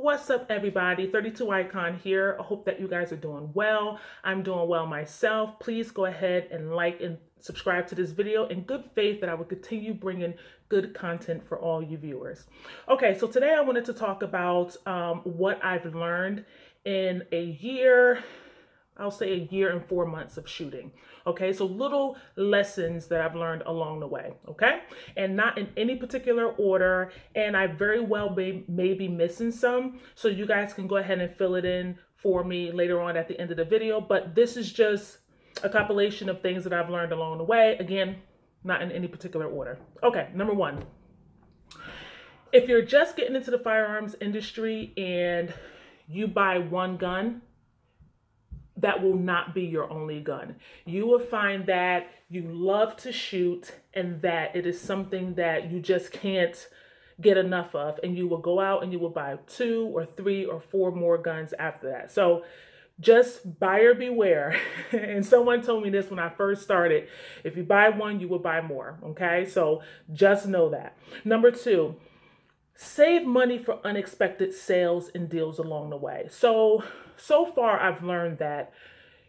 What's up, everybody? 32 Icon here. I hope that you guys are doing well. I'm doing well myself. Please go ahead and like and subscribe to this video in good faith that I will continue bringing good content for all you viewers. Okay, so today I wanted to talk about what I've learned in a year, I'll say a year and 4 months of shooting. Okay, so little lessons that I've learned along the way. Okay, and not in any particular order. And I very well may be missing some. So you guys can go ahead and fill it in for me later on at the end of the video. But this is just a compilation of things that I've learned along the way. Again, not in any particular order. Okay, number one. If you're just getting into the firearms industry and you buy one gun, that will not be your only gun. You will find that you love to shoot and that it is something that you just can't get enough of, and you will go out and you will buy 2 or 3 or 4 more guns after that. So just buyer beware. And someone told me this when I first started: if you buy one, you will buy more. Okay, so just know that. Number 2, save money for unexpected sales and deals along the way. So far I've learned that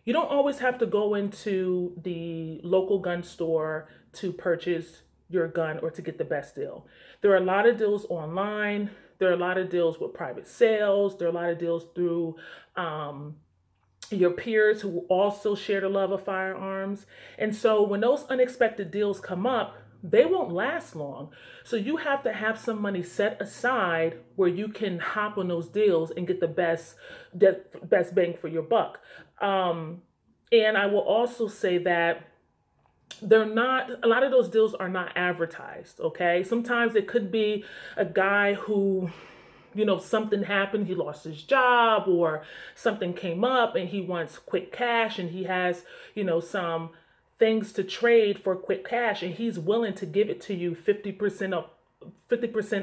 you don't always have to go into the local gun store to purchase your gun or to get the best deal. There are a lot of deals online. There are a lot of deals with private sales. There are a lot of deals through your peers who also share the love of firearms. And so when those unexpected deals come up, they won't last long. So you have to have some money set aside where you can hop on those deals and get the best bang for your buck. And I will also say that a lot of those deals are not advertised. Okay. Sometimes it could be a guy who, something happened, he lost his job or something came up and he wants quick cash and he has, some things to trade for quick cash, and he's willing to give it to you 50%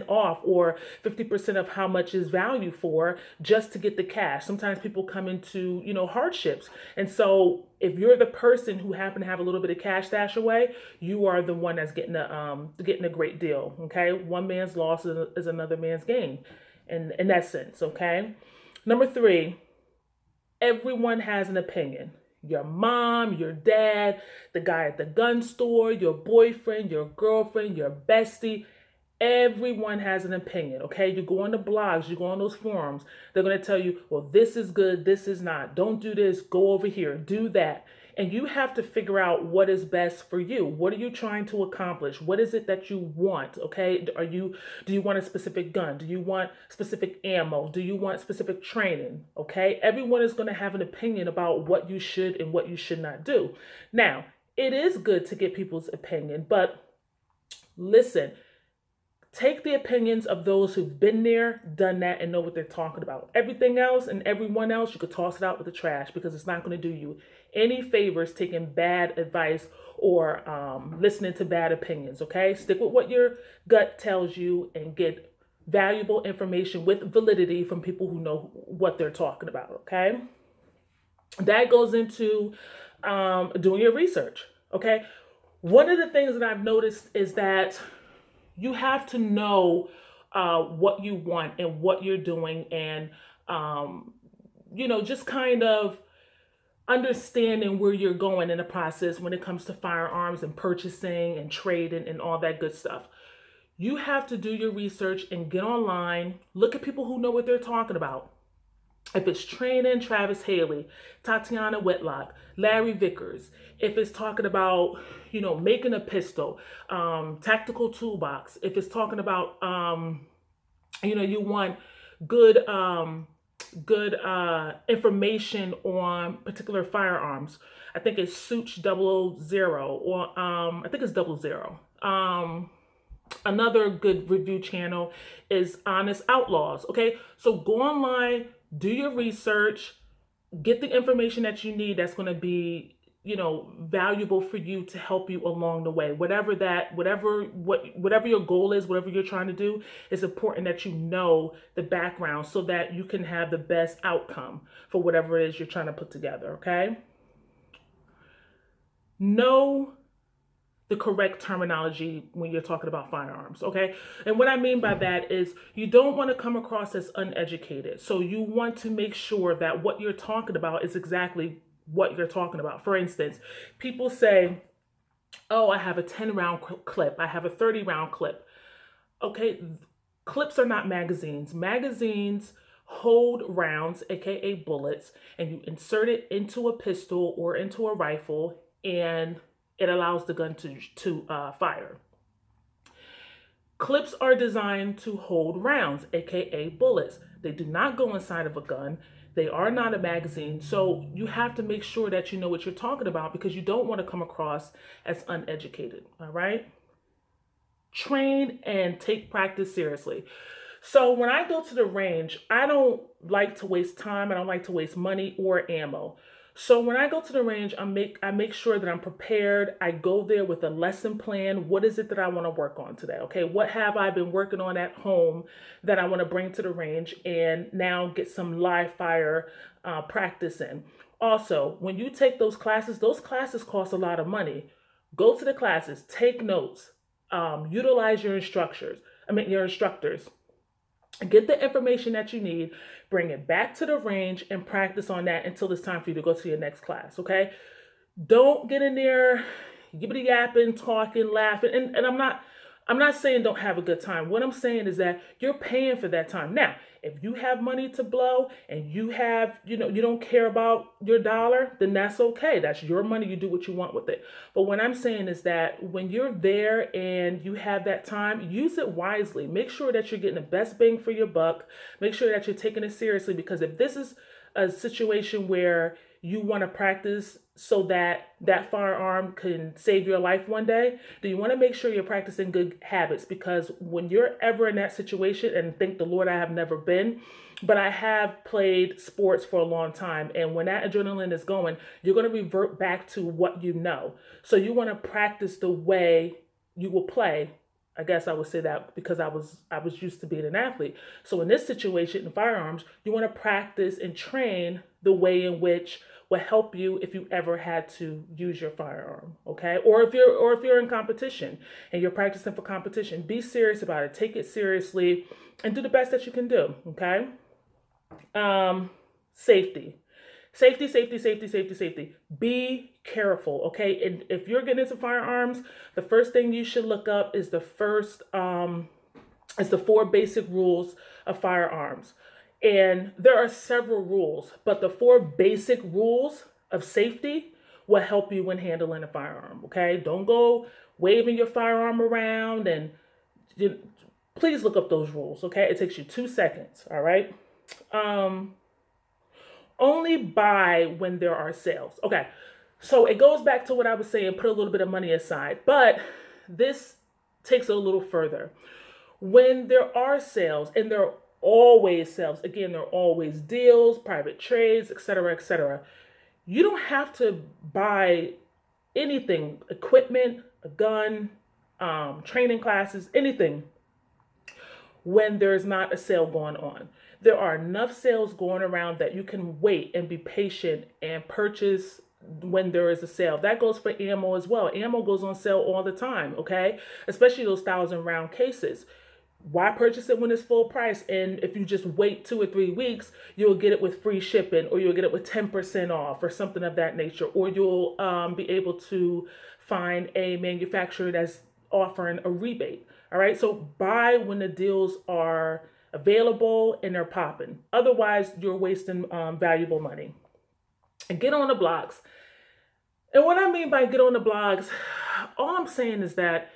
off or 50% of how much is value for, just to get the cash. Sometimes people come into, hardships. And so if you're the person who happen to have a little bit of cash stash away, you are the one that's getting a great deal. Okay. One man's loss is another man's gain in that sense. Okay. Number 3, everyone has an opinion. Your mom, your dad, the guy at the gun store, your boyfriend, your girlfriend, your bestie. Everyone has an opinion, okay? You go on the blogs, you go on those forums. They're going to tell you, well, this is good, this is not. Don't do this, go over here, do that. And you have to figure out what is best for you. What are you trying to accomplish? What is it that you want, okay? Do you want a specific gun? Do you want specific ammo? Do you want specific training, okay? Everyone is going to have an opinion about what you should and what you should not do. Now, it is good to get people's opinion, but listen, take the opinions of those who've been there, done that, and know what they're talking about. Everything else and everyone else, you could toss it out with the trash, because it's not going to do you any favors taking bad advice or listening to bad opinions, okay? Stick with what your gut tells you and get valuable information with validity from people who know what they're talking about, okay? That goes into doing your research, okay? One of the things that I've noticed is that you have to know what you want and what you're doing, and, just kind of understanding where you're going in the process when it comes to firearms and purchasing and trading and all that good stuff. You have to do your research and get online, look at people who know what they're talking about. If it's training, Travis Haley, Tatiana Whitlock, Larry Vickers. If it's talking about, making a pistol, tactical toolbox. If it's talking about, you want good information on particular firearms. I think it's Such 000, or I think it's 00. Another good review channel is Honest Outlaws. Okay, so go online, do your research, get the information that you need that's going to be, valuable for you to help you along the way. Whatever your goal is, whatever you're trying to do, it's important that you know the background so that you can have the best outcome for whatever it is you're trying to put together, okay? Know the correct terminology when you're talking about firearms, okay? And what I mean by that is you don't want to come across as uneducated. So you want to make sure that what you're talking about is exactly what you're talking about. For instance, people say, oh, I have a 10-round clip. I have a 30-round clip. Okay, clips are not magazines. Magazines hold rounds, aka bullets, and you insert it into a pistol or into a rifle, and it allows the gun to fire. Clips are designed to hold rounds, aka bullets. They do not go inside of a gun. They are not a magazine. So you have to make sure that you know what you're talking about, because you don't want to come across as uneducated, all right? Train and take practice seriously. So when I go to the range, I don't like to waste time. I don't like to waste money or ammo. So when I go to the range, I make sure that I'm prepared. I go there with a lesson plan. What is it that I want to work on today? Okay, what have I been working on at home that I want to bring to the range and now get some live fire practice in? Also, when you take those classes cost a lot of money. Go to the classes, take notes, utilize your instructors. Get the information that you need, bring it back to the range, and practice on that until it's time for you to go to your next class, okay? Don't get in there, yippity yapping, talking, laughing, and I'm not saying don't have a good time. What I'm saying is that you're paying for that time. Now, if you have money to blow and you have, you don't care about your dollar, then that's okay. That's your money. You do what you want with it. But what I'm saying is that when you're there and you have that time, use it wisely. Make sure that you're getting the best bang for your buck. Make sure that you're taking it seriously, because if this is a situation where you want to practice so that that firearm can save your life one day, do you want to make sure you're practicing good habits? Because when you're ever in that situation, and thank the Lord I have never been, but I have played sports for a long time, and when that adrenaline is going, you're going to revert back to what you know. So you want to practice the way you will play. I guess I would say that because I was used to being an athlete. So in this situation, in firearms, you want to practice and train the way in which will help you if you ever had to use your firearm, okay? Or if you're in competition and you're practicing for competition, be serious about it. Take it seriously and do the best that you can do, okay? Safety. Safety, safety, safety, safety, safety. Be careful, okay? And if you're getting into firearms, the first thing you should look up is the 4 basic rules of firearms. And there are several rules, but the 4 basic rules of safety will help you when handling a firearm, okay? Don't go waving your firearm around, and please look up those rules, okay? It takes you 2 seconds, all right? Only buy when there are sales. Okay, so it goes back to what I was saying, put a little bit of money aside, but this takes it a little further. When there are sales, and there are always sales, again, there are always deals, private trades, etc., etc., you don't have to buy anything, equipment, a gun, training classes, anything, when there's not a sale going on. There are enough sales going around that you can wait and be patient and purchase when there is a sale. That goes for ammo as well. Ammo goes on sale all the time, okay? Especially those 1,000-round cases. Why purchase it when it's full price? And if you just wait 2 or 3 weeks, you'll get it with free shipping, or you'll get it with 10% off or something of that nature. Or you'll be able to find a manufacturer that's offering a rebate. All right, so buy when the deals are available and they're popping. Otherwise, you're wasting valuable money. And get on the blogs. And what I mean by get on the blogs, all I'm saying is that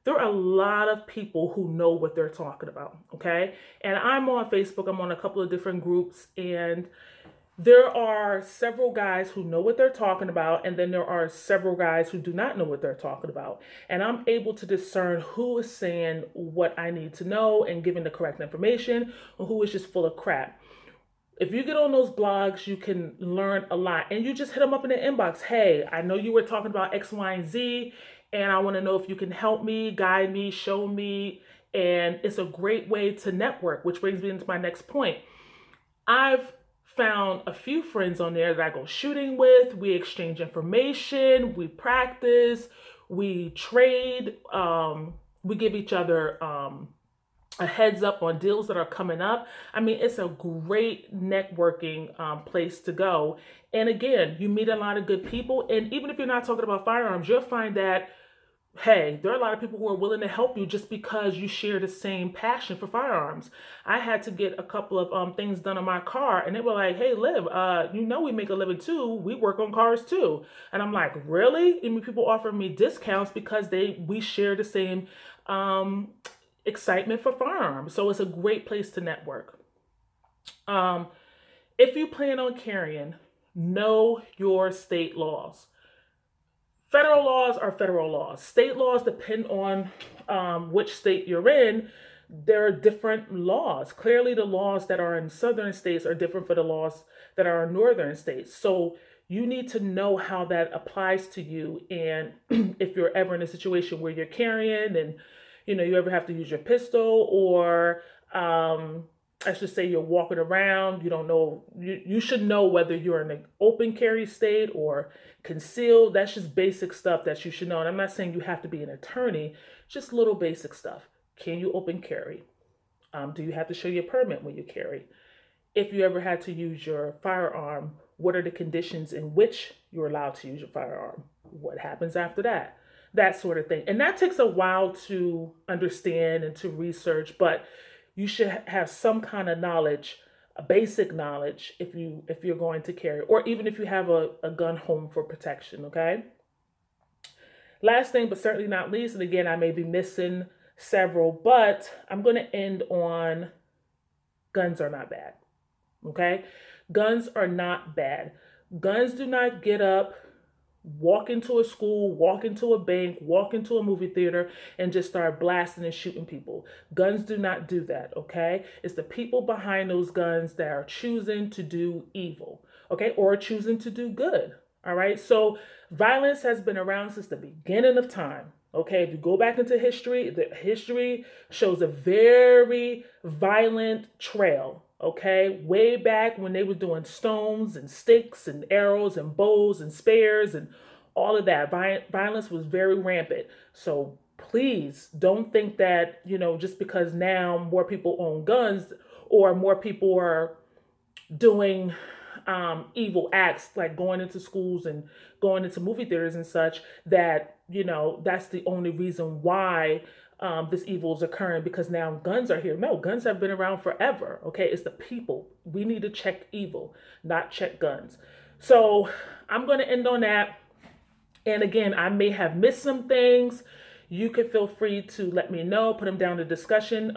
there are a lot of people who know what they're talking about, okay? And I'm on Facebook. I'm on a couple of different groups, and there are several guys who know what they're talking about, and then there are several guys who do not know what they're talking about. And I'm able to discern who is saying what I need to know and giving the correct information, and who is just full of crap. If you get on those blogs, you can learn a lot. And you just hit them up in the inbox. Hey, I know you were talking about X, Y, and Z, and I want to know if you can help me, guide me, show me. And it's a great way to network, which brings me into my next point. I've found a few friends on there that I go shooting with. We exchange information, we practice, We trade, we give each other a heads up on deals that are coming up. I mean, it's a great networking place to go. And again, you meet a lot of good people. And even if you're not talking about firearms, you'll find that, hey, there are a lot of people who are willing to help you just because you share the same passion for firearms. I had to get a couple of things done on my car, and they were like, hey, Liv, you know we make a living too. We work on cars too. And I'm like, really? I mean, people offer me discounts because we share the same excitement for firearms. So it's a great place to network. If you plan on carrying, know your state laws. Federal laws are federal laws. State laws depend on which state you're in. There are different laws. Clearly, the laws that are in southern states are different for the laws that are in northern states. So you need to know how that applies to you. And if you're ever in a situation where you're carrying and, you know, you ever have to use your pistol, or I should say you're walking around, you don't know, you should know whether you're in an open carry state or concealed. That's just basic stuff that you should know. And I'm not saying you have to be an attorney, just little basic stuff. Can you open carry? Do you have to show your permit when you carry? If you ever had to use your firearm, what are the conditions in which you're allowed to use your firearm? What happens after that? That sort of thing. And that takes a while to understand and to research, but you should have some kind of knowledge, a basic knowledge, if you're going to carry, or even if you have a gun home for protection, okay? Last thing, but certainly not least, and again, I may be missing several, but I'm going to end on guns are not bad, okay? Guns are not bad. Guns do not get up, walk into a school, walk into a bank, walk into a movie theater, and just start blasting and shooting people. Guns do not do that, okay? It's the people behind those guns that are choosing to do evil, okay? Or choosing to do good, all right? So violence has been around since the beginning of time, okay? If you go back into history, the history shows a very violent trail, okay? Way back when they were doing stones and sticks and arrows and bows and spears and all of that. Violence was very rampant. So please don't think that, you know, just because now more people own guns or more people are doing evil acts like going into schools and going into movie theaters and such, that, you know, that's the only reason why this evil is occurring because now guns are here. No, guns have been around forever. Okay, it's the people. We need to check evil, not check guns. So I'm going to end on that. And again, I may have missed some things. You can feel free to let me know. Put them down in the discussion.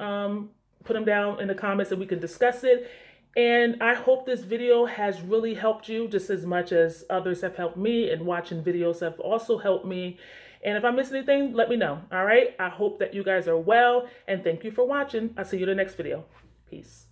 Put them down in the comments and we can discuss it. And I hope this video has really helped you just as much as others have helped me, and watching videos have also helped me. And if I miss anything, let me know. All right. I hope that you guys are well, and thank you for watching. I'll see you in the next video. Peace.